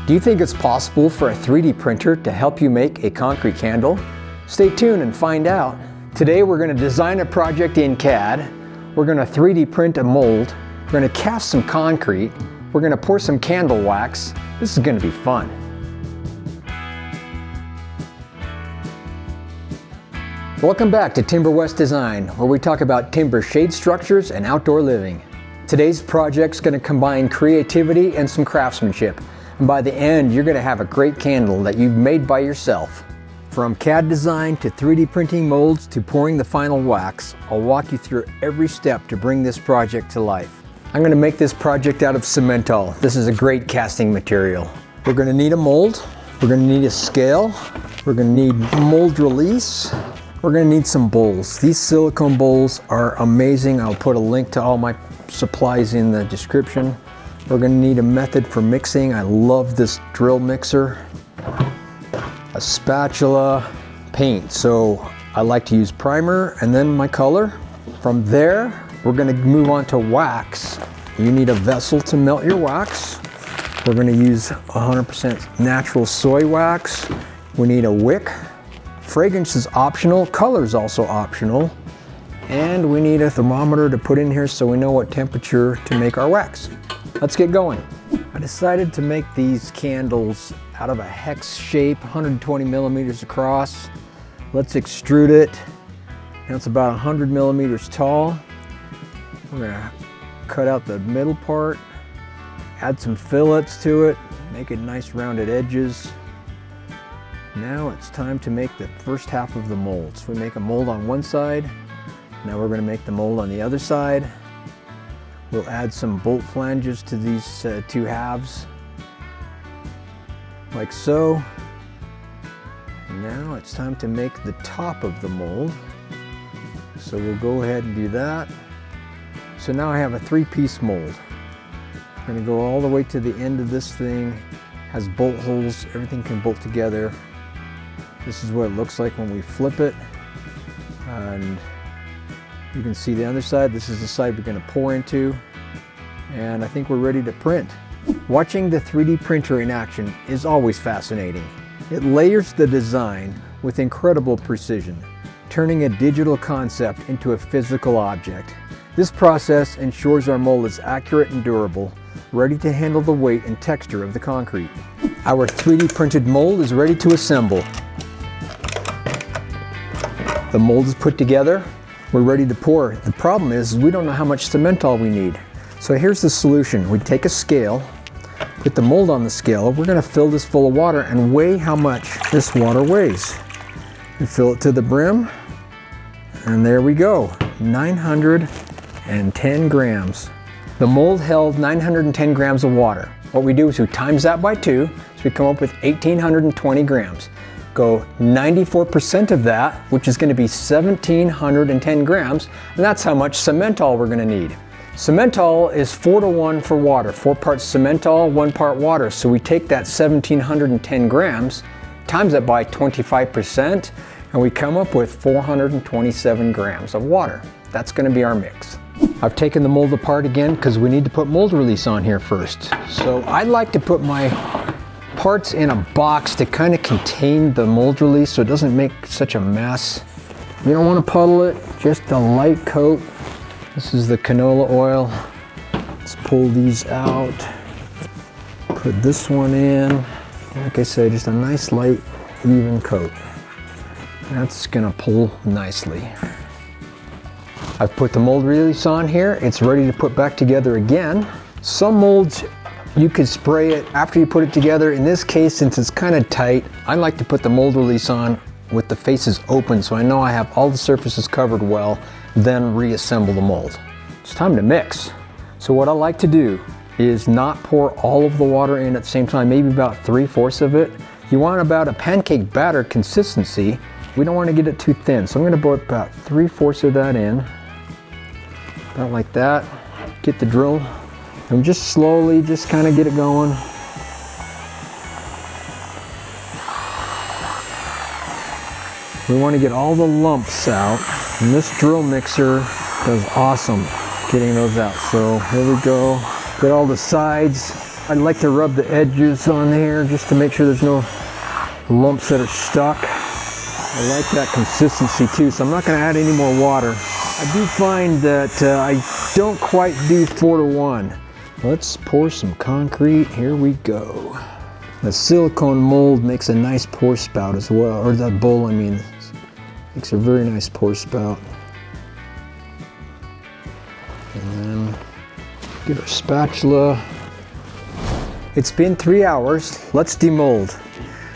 Do you think it's possible for a 3D printer to help you make a concrete candle? Stay tuned and find out. Today we're going to design a project in CAD. We're going to 3D print a mold. We're going to cast some concrete. We're going to pour some candle wax. This is going to be fun. Welcome back to Timber West Design, where we talk about timber shade structures and outdoor living. Today's project's going to combine creativity and some craftsmanship. And by the end, you're going to have a great candle that you've made by yourself. From CAD design to 3D printing molds to pouring the final wax, I'll walk you through every step to bring this project to life. I'm going to make this project out of cementol. This is a great casting material. We're going to need a mold. We're going to need a scale. We're going to need mold release. We're going to need some bowls. These silicone bowls are amazing. I'll put a link to all my supplies in the description. We're going to need a method for mixing. I love this drill mixer. A spatula, paint. So I like to use primer and then my color. From there, we're going to move on to wax. You need a vessel to melt your wax. We're going to use 100% natural soy wax. We need a wick. Fragrance is optional, color is also optional. And we need a thermometer to put in here so we know what temperature to make our wax. Let's get going. I decided to make these candles out of a hex shape, 120 millimeters across. Let's extrude it. Now it's about 100 millimeters tall. We're gonna cut out the middle part, add some fillets to it, make it nice rounded edges. Now it's time to make the first half of the mold. So we make a mold on one side. Now we're going to make the mold on the other side. We'll add some bolt flanges to these two halves, like so. Now it's time to make the top of the mold. So we'll go ahead and do that. So now I have a three-piece mold. I'm going to go all the way to the end of this thing. Has bolt holes, everything can bolt together. This is what it looks like when we flip it. And you can see the other side. This is the side we're going to pour into. And I think we're ready to print. Watching the 3D printer in action is always fascinating. It layers the design with incredible precision, turning a digital concept into a physical object. This process ensures our mold is accurate and durable, ready to handle the weight and texture of the concrete. Our 3D printed mold is ready to assemble. The mold is put together. We're ready to pour. The problem is we don't know how much cementol we need. So here's the solution. We take a scale, put the mold on the scale. We're going to fill this full of water and weigh how much this water weighs. We fill it to the brim, and there we go, 910 grams. The mold held 910 grams of water. What we do is we times that by 2, so we come up with 1,820 grams. Go 94% of that, which is going to be 1,710 grams, and that's how much cementol we're going to need. Cementol is 4:1 for water, 4 parts cementol, 1 part water. So we take that 1,710 grams, times that by 25%, and we come up with 427 grams of water. That's going to be our mix. I've taken the mold apart again because we need to put mold release on here first. So I like to put my parts in a box to kind of contain the mold release so it doesn't make such a mess. You don't want to puddle it, just a light coat. This is the canola oil. Let's pull these out. Put this one in. Like I said, just a nice light, even coat. That's gonna pull nicely. I've put the mold release on here. It's ready to put back together again. Some molds, you could spray it after you put it together. In this case, since it's kind of tight, I like to put the mold release on with the faces open so I know I have all the surfaces covered well, then reassemble the mold. It's time to mix. So what I like to do is not pour all of the water in at the same time, maybe about 3/4 of it. You want about a pancake batter consistency. We don't want to get it too thin. So I'm going to put about 3/4 of that in, about like that. Get the drill and just slowly, just kind of get it going. We want to get all the lumps out, and this drill mixer does awesome getting those out. So here we go. Get all the sides. I like to rub the edges on here just to make sure there's no lumps that are stuck. I like that consistency too, so I'm not going to add any more water. I do find that I don't quite do 4-to-1. Let's pour some concrete. Here we go. The silicone mold makes a nice pour spout as well, or that bowl, I mean, makes a very nice pour spout. And then get our spatula. It's been 3 hours. Let's demold.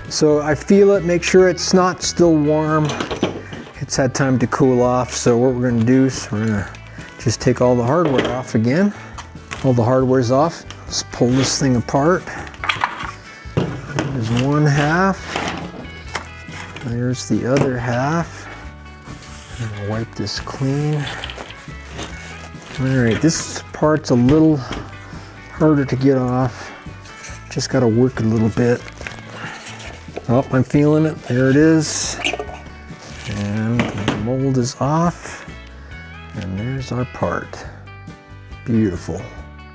So I feel it, make sure it's not still warm. It's had time to cool off. So what we're gonna do is we're gonna just take all the hardware off again. All the hardware's off. Let's pull this thing apart. There's one half. There's the other half. I'm gonna wipe this clean. All right, this part's a little harder to get off. Just gotta work a little bit. Oh, I'm feeling it. There it is. And the mold is off. And there's our part. Beautiful.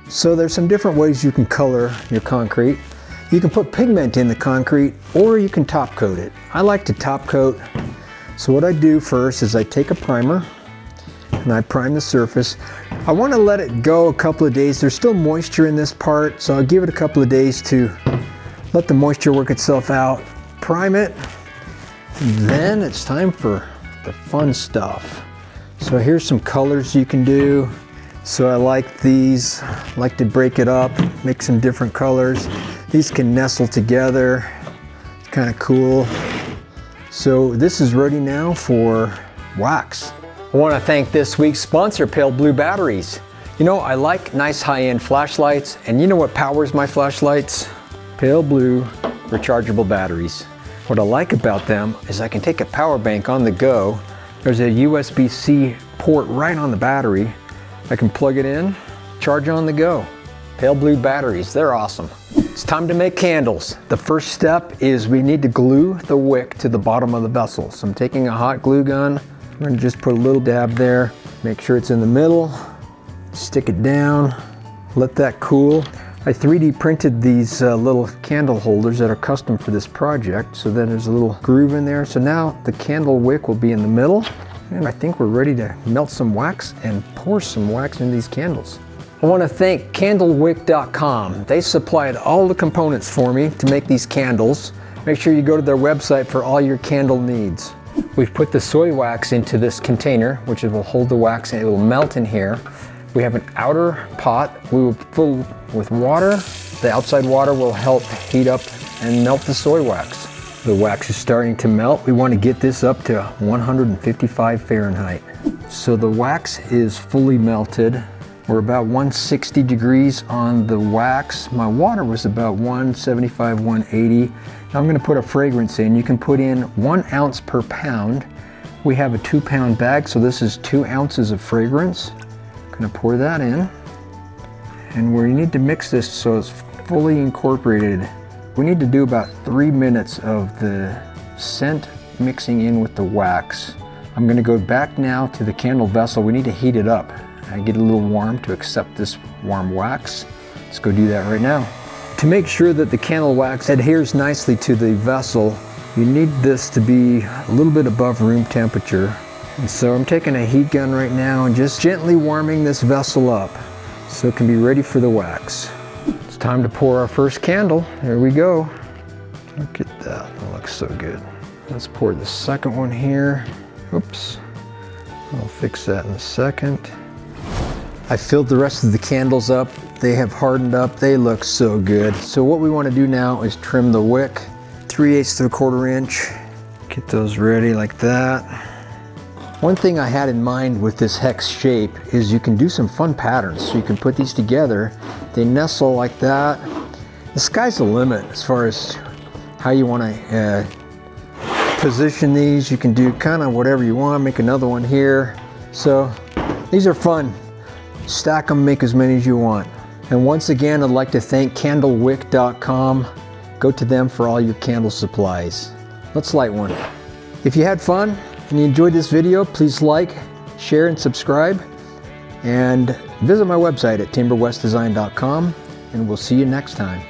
So there's some different ways you can color your concrete. You can put pigment in the concrete, or you can top coat it. I like to top coat. So what I do first is I take a primer and I prime the surface. I want to let it go a couple of days. There's still moisture in this part, so I'll give it a couple of days to let the moisture work itself out. Prime it, and then it's time for the fun stuff. So here's some colors you can do. So I like these, I like to break it up, make some different colors. These can nestle together, it's kind of cool. So this is ready now for wax. I want to thank this week's sponsor, Pale Blue Batteries. You know, I like nice high-end flashlights, and you know what powers my flashlights? Pale Blue rechargeable batteries. What I like about them is I can take a power bank on the go. There's a USB-C port right on the battery. I can plug it in, charge on the go. Pale Blue batteries, they're awesome. It's time to make candles. The first step is we need to glue the wick to the bottom of the vessel. So I'm taking a hot glue gun. I'm gonna just put a little dab there, make sure it's in the middle, stick it down, let that cool. I 3D printed these little candle holders that are custom for this project. So then there's a little groove in there. So now the candle wick will be in the middle. And I think we're ready to melt some wax and pour some wax in these candles. I want to thank candlewick.com. They supplied all the components for me to make these candles. Make sure you go to their website for all your candle needs. We've put the soy wax into this container, which will hold the wax and it will melt in here. We have an outer pot we will fill with water. The outside water will help heat up and melt the soy wax. The wax is starting to melt. We want to get this up to 155 Fahrenheit. So the wax is fully melted. We're about 160 degrees on the wax. My water was about 175, 180. Now I'm going to put a fragrance in. You can put in 1 ounce per pound. We have a 2-pound bag, so this is 2 ounces of fragrance. I'm going to pour that in. And we need to mix this so it's fully incorporated. We need to do about 3 minutes of the scent mixing in with the wax. I'm going to go back now to the candle vessel. We need to heat it up. I get a little warm to accept this warm wax. Let's go do that right now. To make sure that the candle wax adheres nicely to the vessel, you need this to be a little bit above room temperature. And so I'm taking a heat gun right now and just gently warming this vessel up so it can be ready for the wax. It's time to pour our first candle. There we go. Look at that, that looks so good. Let's pour the second one here. Oops, I'll fix that in a second. I filled the rest of the candles up. They have hardened up, they look so good. So what we want to do now is trim the wick, 3/8 to a 1/4 inch. Get those ready like that. One thing I had in mind with this hex shape is you can do some fun patterns. So you can put these together, they nestle like that. The sky's the limit as far as how you want to position these. You can do kind of whatever you want, make another one here. So these are fun. Stack them, make as many as you want. And once again, I'd like to thank candlewick.com. Go to them for all your candle supplies. Let's light one. If you had fun and you enjoyed this video, please like, share, and subscribe. And visit my website at timberwestdesign.com. and we'll see you next time.